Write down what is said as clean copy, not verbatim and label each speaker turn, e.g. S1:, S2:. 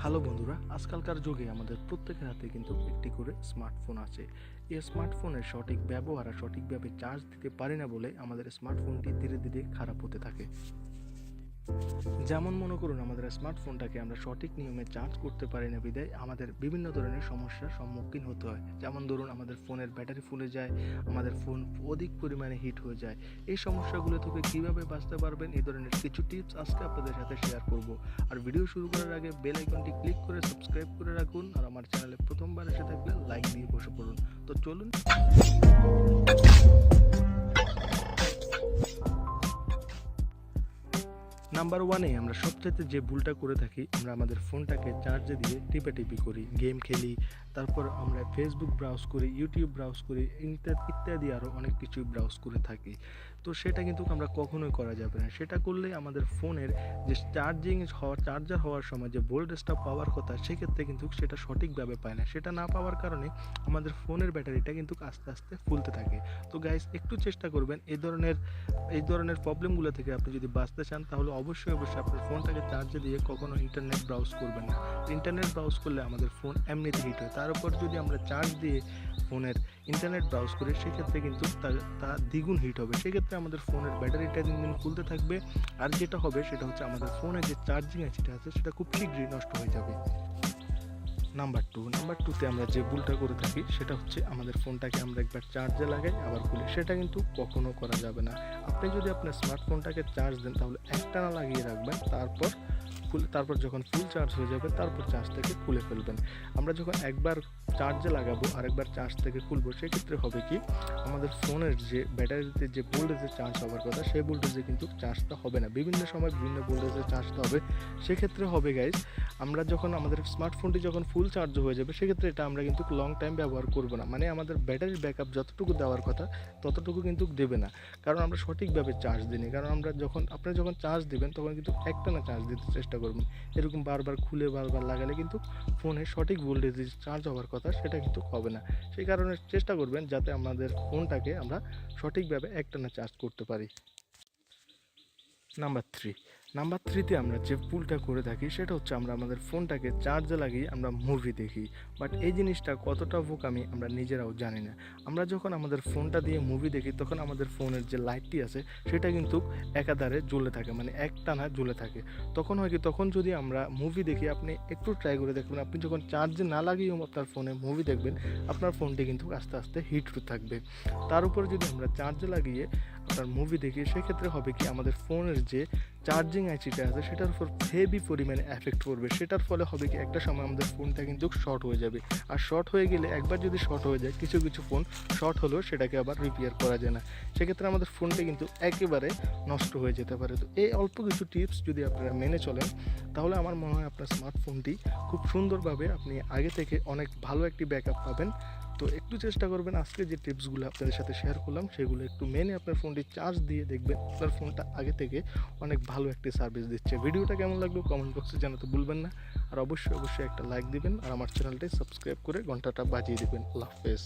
S1: Hello বন্ধুরা, আজকালকার যুগে আমাদের প্রত্যেকের হাতে কিন্তু একটি করে স্মার্টফোন আছে। এই স্মার্টফোনের সঠিক ব্যবহার আর সঠিকভাবে চার্জ দিতে পারি না বলে আমাদের স্মার্টফোনটি ধীরে ধীরে খারাপ হতে থাকে। যেমন মনে করুন, আমাদের স্মার্টফোনটাকে আমরা সঠিক নিয়মে চার্জ করতে পারি না বিধায় আমাদের বিভিন্ন ধরনের সমস্যার সম্মুখীন হতে হয়। যেমন ধরুন, আমাদের ফোনের ব্যাটারি ফুলে যায়, আমাদের ফোন অধিক পরিমাণে হিট হয়ে যায়। এই সমস্যাগুলো থেকে কীভাবে বাঁচতে পারবেন, এই ধরনের কিছু টিপস আজকে আপনাদের সাথে শেয়ার করব। আর ভিডিও শুরু করার আগে বেল আইকনটি ক্লিক করে সাবস্ক্রাইব করে রাখুন, আর আমার চ্যানেলে প্রথমবার এসে থাকলে লাইক দিয়ে বসে পড়ুন। তো চলুন। নাম্বার ওয়ানে আমরা সবচেয়ে যে ভুলটা করে থাকি, আমরা আমাদের ফোনটাকে চার্জে দিয়ে টিপি করি, গেম খেলি, তারপর আমরা ফেসবুক ব্রাউজ করি, ইউটিউব ব্রাউজ করি, ইত্যাদি আরও অনেক কিছুই ব্রাউজ করে থাকি। তো সেটা কিন্তু আমরা কখনোই করা যাবে না। সেটা করলে আমাদের ফোনের যে চার্জার হওয়ার সময় যে ভোল্টেজটা পাওয়ার কথা, সেক্ষেত্রে কিন্তু সেটা সঠিকভাবে পায় না। সেটা না পাওয়ার কারণে আমাদের ফোনের ব্যাটারিটা কিন্তু আস্তে আস্তে ফুলতে থাকে। তো গাইস, একটু চেষ্টা করবেন এই ধরনের প্রবলেমগুলো থেকে আপনি যদি বাঁচতে চান, তাহলে অবশ্যই আপনার ফোনটাকে চার্জে দিয়ে কখনো ইন্টারনেট ব্রাউজ করবেন না। ইন্টারনেট ব্রাউজ করলে আমাদের ফোন এমনিতে হিট হয়, তার উপর যদি আমরা চার্জ দিয়ে ফোনের ইন্টারনেট ব্রাউজ করি, সেক্ষেত্রে কিন্তু তা দ্বিগুণ হিট হবে। সেক্ষেত্রে আমাদের ফোনের ব্যাটারিটা দিন দিন ফুলতে থাকবে, আর যেটা হবে সেটা হচ্ছে আমাদের ফোনের যে চার্জিং আইসিটা আছে সেটা খুব শীঘ্রই নষ্ট হয়ে যাবে। নাম্বার টুতে আমরা যে ভুলটা করে থাকি সেটা হচ্ছে আমাদের ফোনটাকে আমরা একবার চার্জে লাগাই আবার খুলি। সেটা কিন্তু কখনো করা যাবে না। আপনি যদি আপনার স্মার্টফোনটাকে চার্জ দেন, তাহলে একটানা লাগিয়ে রাখবেন, তারপর যখন ফুল চার্জ হয়ে যাবে তারপর চার্জ থেকে খুলে ফেলবেন। আমরা যখন একবার চার্জে লাগাবো আর একবার চার্জ থেকে খুলবো, সেক্ষেত্রে হবে কি, আমাদের ফোনের যে ব্যাটারিতে যে ভোল্টেজে চার্জ হওয়ার কথা, সেই ভোল্টেজে কিন্তু চার্জটা হবে না। বিভিন্ন সময় বিভিন্ন ভোল্টেজে চার্জটা হবে। সেক্ষেত্রে হবে গাইজ, আমরা যখন আমাদের স্মার্টফোনটি যখন ফুল চার্জ হয়ে যাবে, সেক্ষেত্রে এটা আমরা কিন্তু লং টাইম ব্যবহার করব না। মানে আমাদের ব্যাটারির ব্যাকআপ যতটুকু দেওয়ার কথা ততটুকু কিন্তু দেবে না, কারণ আমরা সঠিকভাবে চার্জ দিইনি। কারণ আপনি যখন চার্জ দিবেন, তখন কিন্তু একটানা চার্জ দিতে চেষ্টা করবেন। এরকম বারবার খুলে বারবার লাগালে কিন্তু ফোনের সঠিক ভোল্টেজে চার্জ হওয়ার কথা সেটা কিন্তু হবে না। সেই কারণে চেষ্টা করবেন যাতে আমাদের ফোনটাকে আমরা সঠিকভাবে একটানা চার্জ করতে পারি। নাম্বার থ্রিতে আমরা যে ভুলটা করে থাকি সেটা হচ্ছে আমরা আমাদের ফোনটাকে চার্জে লাগিয়ে আমরা মুভি দেখি। বাট এই জিনিসটা কতটা বোকামি আমরা নিজেরাও জানি না। আমরা যখন আমাদের ফোনটা দিয়ে মুভি দেখি, তখন আমাদের ফোনের যে লাইটটি আছে সেটা কিন্তু একাধারে জ্বলে থাকে, মানে একটানা জ্বলে থাকে। তখন হয় কি, তখন যদি আমরা মুভি দেখি, আপনি একটু ট্রাই করে দেখবেন, আপনি যখন চার্জে না লাগিয়েও আপনার ফোনে মুভি দেখবেন, আপনার ফোনটি কিন্তু আস্তে আস্তে হিট হতে থাকবে। তার উপর যদি আমরা চার্জে লাগিয়ে আপনার মুভি দেখি, সেক্ষেত্রে হবে কি, আমাদের ফোনের যে চার্জিং আইসিটা আছে সেটার উপর হেভি পরিমাণে এফেক্ট পড়বে। সেটার ফলে হবে কি, একটা সময় আমাদের ফোনটা কিন্তু শর্ট হয়ে যাবে। আর শর্ট হয়ে গেলে, একবার যদি শর্ট হয়ে যায়, কিছু ফোন শর্ট হলেও সেটাকে আবার রিপেয়ার করা যায় না। সেক্ষেত্রে আমাদের ফোনটা কিন্তু একেবারে নষ্ট হয়ে যেতে পারে। তো এই অল্প কিছু টিপস যদি আপনারা মেনে চলেন, তাহলে আমার মনে হয় আপনার স্মার্টফোনটি খুব সুন্দরভাবে আপনি আগে থেকে অনেক ভালো একটি ব্যাকআপ পাবেন। তো একটু চেষ্টা করবেন, আজকে যে টিপসগুলো আপনাদের সাথে শেয়ার করলাম সেগুলো একটু মেনে আপনার ফোনটি চার্জ দিয়ে দেখবেন আপনার ফোনটা আগে থেকে অনেক ভালো একটি সার্ভিস দিচ্ছে। ভিডিওটা কেমন লাগলো কমেন্ট বক্সে জানাতে ভুলবেন না, আর অবশ্যই একটা লাইক দিবেন, আর আমার চ্যানেলটি সাবস্ক্রাইব করে ঘন্টাটা বাজিয়ে দিবেন। আল্লাহ হাফেজ।